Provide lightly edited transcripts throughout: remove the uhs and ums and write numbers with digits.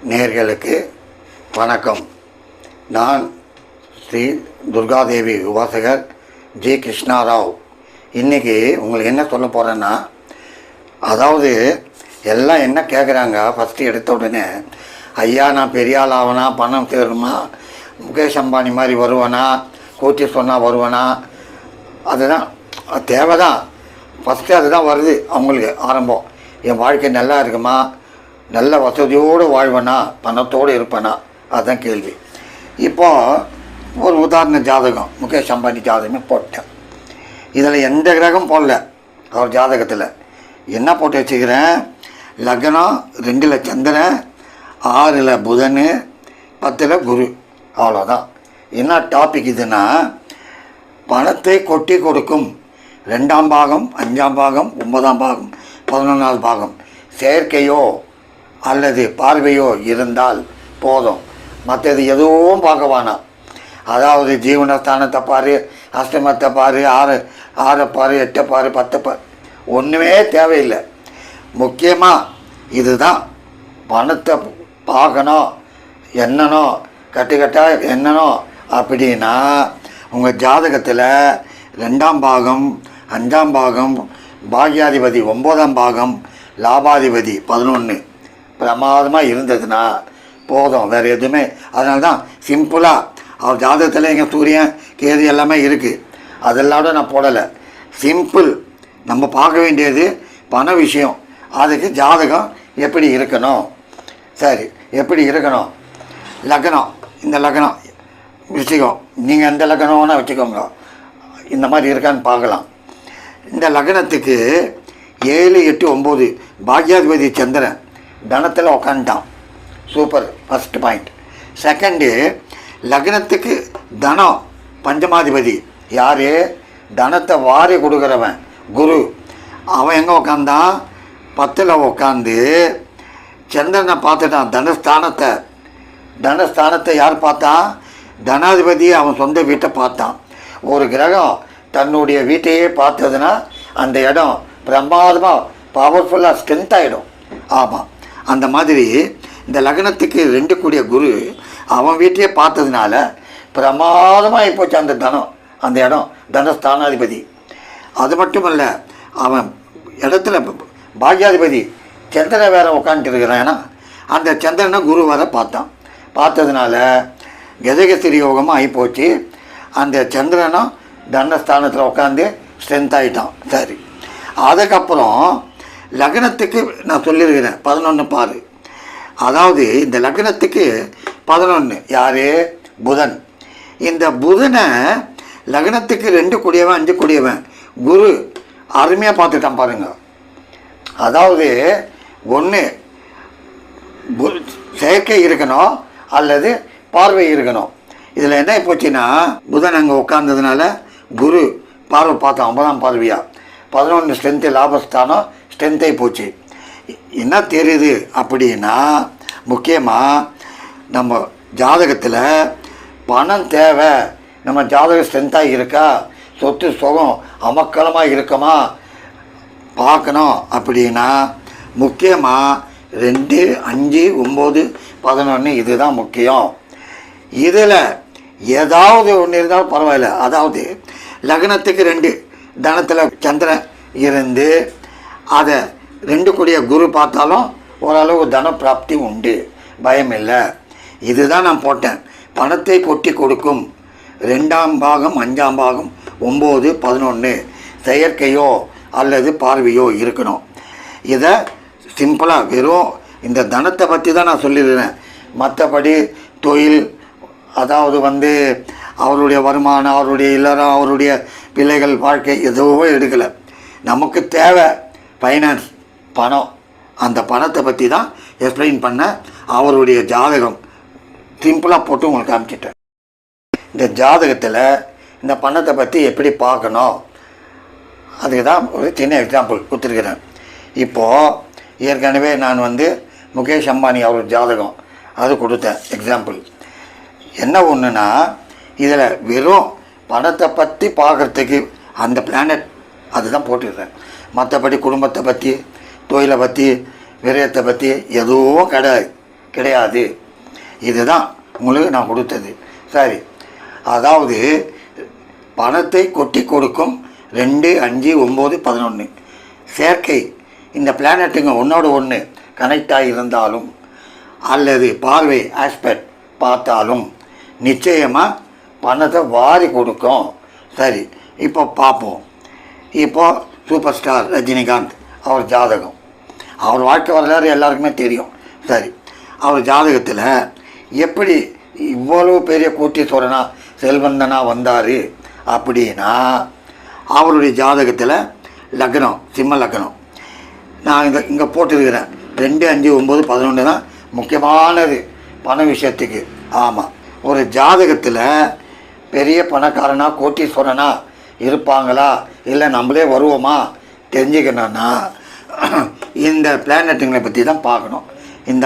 நேயர்களுக்கு வணக்கம். நான் ஸ்ரீ துர்காதேவி உபாசகர் ஜி கிருஷ்ணாராவ். இன்றைக்கி உங்களுக்கு என்ன சொல்ல போகிறேன்னா, அதாவது எல்லாம் என்ன கேட்குறாங்க, ஃபஸ்ட்டு எடுத்த உடனே ஐயா நான் பெரிய ஆள் ஆவனா, பணம் சேருமா, முகேஷ் அம்பானி மாதிரி வருவேனா, கோச்சி சொன்னால் வருவேனா, அதுதான் தேவை தான். ஃபஸ்ட்டு அதுதான் வருது அவங்களுக்கு ஆரம்பம். என் வாழ்க்கை நல்லா இருக்குமா, நல்ல வசதியோடு வாழ்வேனா, பணத்தோடு இருப்பேனா, அதுதான் கேள்வி. இப்போது ஒரு உதாரண ஜாதகம், முகேஷ் அம்பானி ஜாதகமே போட்டேன். இதில் எந்த கிரகம் போடல. அவர் ஜாதகத்தில் என்ன போட்டு வச்சுக்கிறேன், லக்னம் 2ல் சந்திரன், 6ல் புதன், 10ல் குரு, அவ்வளோதான். என்ன டாபிக் இதுன்னா, பணத்தை கொட்டி கொடுக்கும் 2ஆம் பாகம், 5ஆம் பாகம், 9ஆம் பாகம், 11ஆவது பாகம் செயற்கையோ அல்லது பார்வையோ இருந்தால் போதும். மற்றது எதுவும் பார்க்க வேணாம். அதாவது ஜீவனஸ்தானத்தை பாரு, அஷ்டமத்தை பாரு, 6 பாரு, 8 பாரு, 10 பாரு, ஒன்றுமே தேவையில்லை. முக்கியமாக இதுதான், பணத்தை பார்க்கணும், எண்ணணும், கட்டுக்கட்டாக எண்ணணும். அப்படின்னா உங்கள் ஜாதகத்தில் 2ஆம் பாகம், 5ஆம் பாகம், பாக்யாதிபதி 9ஆம் பாகம், லாபாதிபதி 11 பிரமாதமாக இருந்ததுன்னா போதும், வேறு எதுவுமே. அதனால தான் சிம்பிளாக அவர் ஜாதகத்தில் எங்கள் சூரியன் கேது எல்லாமே இருக்குது, அதெல்லாம் நான் போடலை. சிம்பிள், நம்ம பார்க்க வேண்டியது பண விஷயம். அதுக்கு ஜாதகம் எப்படி இருக்கணும், சரி எப்படி இருக்கணும், லக்னம், இந்த லக்னம் வச்சுக்கோம், நீங்கள் எந்த லக்னம்னா வச்சுக்கோங்க, இந்த மாதிரி இருக்கான்னு பார்க்கலாம். இந்த லக்னத்துக்கு 7, 8, 9 பாக்யாதிபதி சந்திரன் தனத்தில் உக்காந்துட்டான். Super, first point. செகண்டு, லக்னத்துக்கு தனம் பஞ்சமாதிபதி யார், தனத்தை வாரி கொடுக்குறவன் குரு. அவன் எங்கே உக்காந்தான், 10ல் உக்காந்து சந்திரனை பார்த்துட்டான். தனஸ்தானத்தை யார் பார்த்தான், தனாதிபதி அவன் சொந்த வீட்டை பார்த்தான். ஒரு கிரகம் தன்னுடைய வீட்டையே பார்த்ததுன்னா அந்த இடம் பிரமாதமாக பவர்ஃபுல்லாக ஸ்ட்ரென்த் ஆகிடும். ஆமாம், அந்த மாதிரி இந்த லக்னத்துக்கு 2 கூடிய குரு அவன் வீட்டையே பார்த்ததுனால பிரமாதமாக போச்சு அந்த தனம், அந்த இடம் தனஸ்தானாதிபதி. அது மட்டும் இல்லை, அவன் இடத்துல பாக்யாதிபதி சந்திரனை வேற உட்காந்துட்டு இருக்கிறான். ஏன்னா அந்த சந்திரனை குரு வர பார்த்ததுனால கஜகஸ்திரி யோகமாக ஆகிப்போச்சு. அந்த சந்திரனும் தனஸ்தானத்தில் உட்காந்து ஸ்ட்ரென்த் ஆகிட்டான். சரி, அதுக்கப்புறம் லக்னத்துக்கு நான் சொல்லியிருக்கிறேன் 11 பாரு. அதாவது இந்த லக்னத்துக்கு 11 யார், புதன். இந்த புதனை லக்னத்துக்கு 2 கூடியவன், 5 கூடியவன் குரு அருமையாக பார்த்துட்டான் பாருங்க. அதாவது ஒன்று செயற்கை இருக்கணும் அல்லது பார்வை இருக்கணும். இதில் என்ன போச்சுன்னா, புதன் அங்கே உட்கார்ந்ததுனால குரு பார்வை பார்த்தோம், 9ஆம் பார்வையாக 11 ஸ்ட்ரென்த்து, லாபஸ்தானம் ஸ்ட்ரென்த்தை போச்சு. என்ன தெரியுது அப்படின்னா, முக்கியமாக நம்ம ஜாதகத்தில் பணம் தேவை, நம்ம ஜாதகம் ஸ்ட்ரென்த்தாக இருக்கா, சொத்து சுகம் அமக்கலமாக இருக்குமா பார்க்கணும். அப்படின்னா முக்கியமாக 2, 5, 9, 11 இதுதான் முக்கியம். இதில் ஏதாவது ஒன்று இருந்தாலும் பரவாயில்ல. அதாவது லக்னத்துக்கு 2 தனத்தில் சந்திரன் இருந்து அதை 2 கூடிய குரு பார்த்தாலும் ஓரளவு தன பிராப்தி உண்டு, பயம் இல்லை. இதுதான் நான் போட்டேன். பணத்தை கொட்டி கொடுக்கும் 2ஆம் பாகம், 5ஆம் பாகம், 9, 11 செயற்கையோ அல்லது பார்வையோ இருக்கணும். இதை சிம்பிளாக வெறும் இந்த தனத்தை பற்றி தான் நான் சொல்லிடுறேன். மற்றபடி தொழில், அதாவது அவருடைய வருமானம், அவருடைய இல்லறம், அவருடைய பிள்ளைகள் வாழ்க்கை எதுவும் எடுக்கலை. நமக்கு தேவை ஃபைனான்ஸ், பணம். அந்த பணத்தை பற்றி தான் எக்ஸ்பிளைன் பண்ண அவருடைய ஜாதகம் சிம்பிளாக போட்டு உங்களுக்கு காமிச்சிட்டேன். இந்த ஜாதகத்தில் இந்த பணத்தை பற்றி எப்படி பார்க்கணும், அதுக்கு தான் ஒரு சின்ன எக்ஸாம்பிள் கொடுத்துருக்குறேன். இப்போது ஏற்கனவே நான் முகேஷ் அம்பானி அவர் ஜாதகம் அது கொடுத்தேன் எக்ஸாம்பிள். என்ன ஒன்றுனா, இதில் வெறும் பணத்தை பற்றி பார்க்குறதுக்கு அந்த பிளானட் அதுதான் போட்டுடுறேன். மற்றபடி குடும்பத்தை பற்றி, தொழிலை பற்றி, விரயத்தை பற்றி எதுவும் கிடையாது. இதுதான் உங்களுக்கு நான் கொடுத்தது. சரி, அதாவது பணத்தை கொட்டி கொடுக்கும் 2, 5, 9, 11 சேர்க்கை. இந்த பிளானட்டுங்க ஒன்றோடு ஒன்று கனெக்ட் ஆகியிருந்தாலும் அல்லது பார்வை ஆஸ்பெக்ட் பார்த்தாலும் நிச்சயமாக பணத்தை வாரி கொடுக்கும். சரி, இப்போ பார்ப்போம். இப்போது சூப்பர் ஸ்டார் ரஜினிகாந்த், அவர் ஜாதகம், அவர் வாழ்க்கை வரலாறு எல்லாருக்குமே தெரியும். சரி, அவர் ஜாதகத்தில் எப்படி இவ்வளோ பெரிய கோட்டீஸ்வரனா செல்வந்தனா வந்தார் அப்படின்னா, அவருடைய ஜாதகத்தில் லக்னம் சிம்ம லக்னம். நான் இங்கே போட்டிருக்கிறேன் 2, 5, 9, 11 தான் முக்கியமானது பண விஷயத்துக்கு. ஆமாம், ஒரு ஜாதகத்தில் பெரிய பணக்காரனா கோட்டீஸ்வரனா இருப்பாங்களா இல்லை நம்மளே வருவோமா தெரிஞ்சுக்கணுன்னா இந்த பிளானட்டுங்களை பற்றி தான் பார்க்கணும். இந்த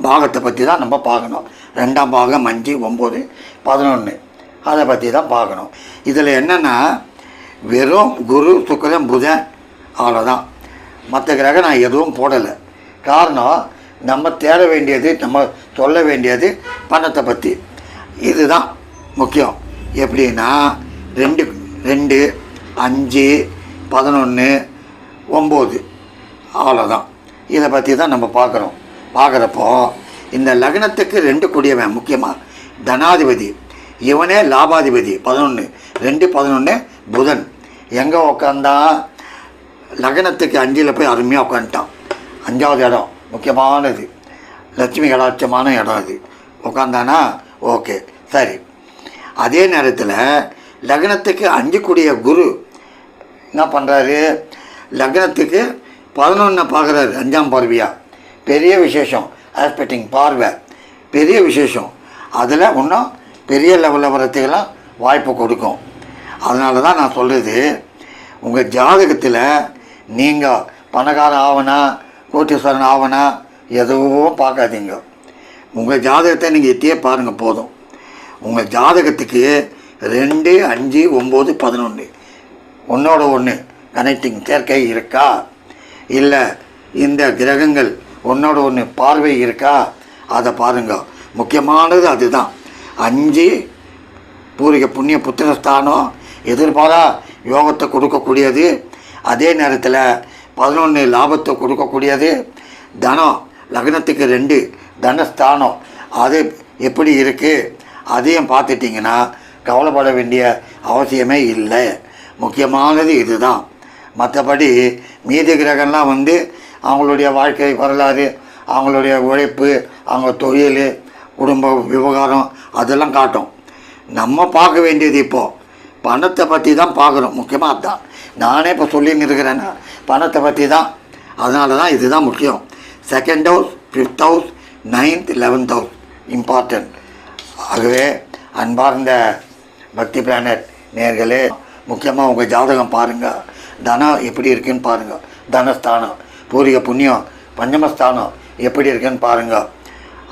பாகத்தை பற்றி தான் நம்ம பார்க்கணும். 2ஆம் பாகம் 5, 9, 11 அதை பற்றி தான் பார்க்கணும். இதில் என்னென்னா வெறும் குரு, சுக்கிரன், புதன் அவ்வளோதான். மற்ற கிரகம் நான் எதுவும் போடலை. காரணம், நம்ம தேட வேண்டியது, நம்ம சொல்ல வேண்டியது பணத்தை பற்றி. இதுதான் முக்கியம். எப்படின்னா 2, 5, 11, 9 அவ்வளோதான். இதை பற்றி தான் நம்ம பார்க்குறோம். பார்க்குறப்போ இந்த லக்னத்துக்கு 2 கூடியவன் முக்கியமாக தனாதிபதி, இவனே லாபாதிபதி. 11, 2, 11 புதன் எங்கே உக்காந்தான்? லக்னத்துக்கு 5ல் போய் அருமையாக உட்காந்துட்டான். 5வது இடம் முக்கியமானது, லட்சுமி கடாட்சமான இடம். அது உட்காந்தானா ஓகே. சரி, அதே நேரத்தில் லக்னத்துக்கு 5 கூடிய குரு என்ன பண்ணுறாரு? லக்னத்துக்கு 11 பார்க்குறாரு 5ஆம் பார்வையாக. பெரிய விசேஷம். ஆஸ்பெக்டிங் பார்வை பெரிய விசேஷம். அதில் இன்னும் பெரிய லெவலில் வரத்துக்கெல்லாம் வாய்ப்பு கொடுக்கும். அதனால தான் நான் சொல்கிறது, உங்கள் ஜாதகத்தில் நீங்கள் பணக்காரன் ஆவனா கோட்டீஸ்வரன் ஆவனா எதுவும் பார்க்காதீங்க. உங்கள் ஜாதகத்தை நீங்கள் எத்தியே பாருங்கள் போதும். உங்கள் ஜாதகத்துக்கு 2, 5, 9, 11 ஒன்றோட ஒன்று கனெக்டிங் சேர்க்கை இருக்கா, இல்லை இந்த கிரகங்கள் ஒன்றோட ஒன்று பார்வை இருக்கா, அதை பாருங்கள். முக்கியமானது அதுதான். 5 பூர்வீக புண்ணிய புத்திரஸ்தானம் எதிர்பாரா யோகத்தை கொடுக்கக்கூடியது. அதே நேரத்தில் 11 லாபத்தை கொடுக்கக்கூடியது. தனம் லக்னத்துக்கு 2 தனஸ்தானம், அது எப்படி இருக்குது அதையும் பார்த்துட்டிங்கன்னா கவலைப்பட வேண்டிய அவசியமே இல்லை. முக்கியமானது இதுதான். மற்றபடி மீதி கிரகம்லாம் அவங்களுடைய வாழ்க்கை வரலாறு, அவங்களுடைய உழைப்பு, அவங்க தொழில், குடும்ப விவகாரம் அதெல்லாம் காட்டும். நம்ம பார்க்க வேண்டியது இப்போது பணத்தை பற்றி தான் பார்க்குறோம். முக்கியமாக அதுதான். நானே இப்போ சொல்லின்னு இருக்கிறேன்னா பணத்தை பற்றி தான். அதனால தான் இதுதான் முக்கியம். 2nd house, 5th house, 9th, 11th house important. ஆகவே அன்பார்ந்த பக்தி பிளானட் நேர்களே, முக்கியமாக உங்கள் ஜாதகம் பாருங்கள். தனம் எப்படி இருக்குன்னு பாருங்கள். தனஸ்தானம், பூர்வீக புண்ணியம், பஞ்சமஸ்தானம் எப்படி இருக்குன்னு பாருங்கள்.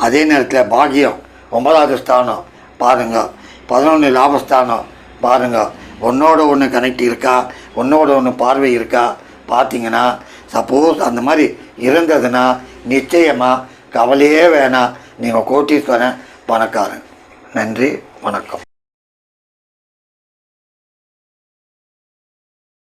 அதே நேரத்தில் பாக்கியம் 9வது ஸ்தானம் பாருங்கள். 11 லாபஸ்தானம் பாருங்கள். ஒன்றோட ஒன்று கனெக்ட் இருக்கா, ஒன்றோட ஒன்று பார்வை இருக்கா பார்த்தீங்கன்னா, சப்போஸ் அந்த மாதிரி இருந்ததுன்னா நிச்சயமாக கவலையே வேணாம், நீங்கள் கோட்டீஸ்வரன் பணக்காரன். நன்றி, வணக்கம்.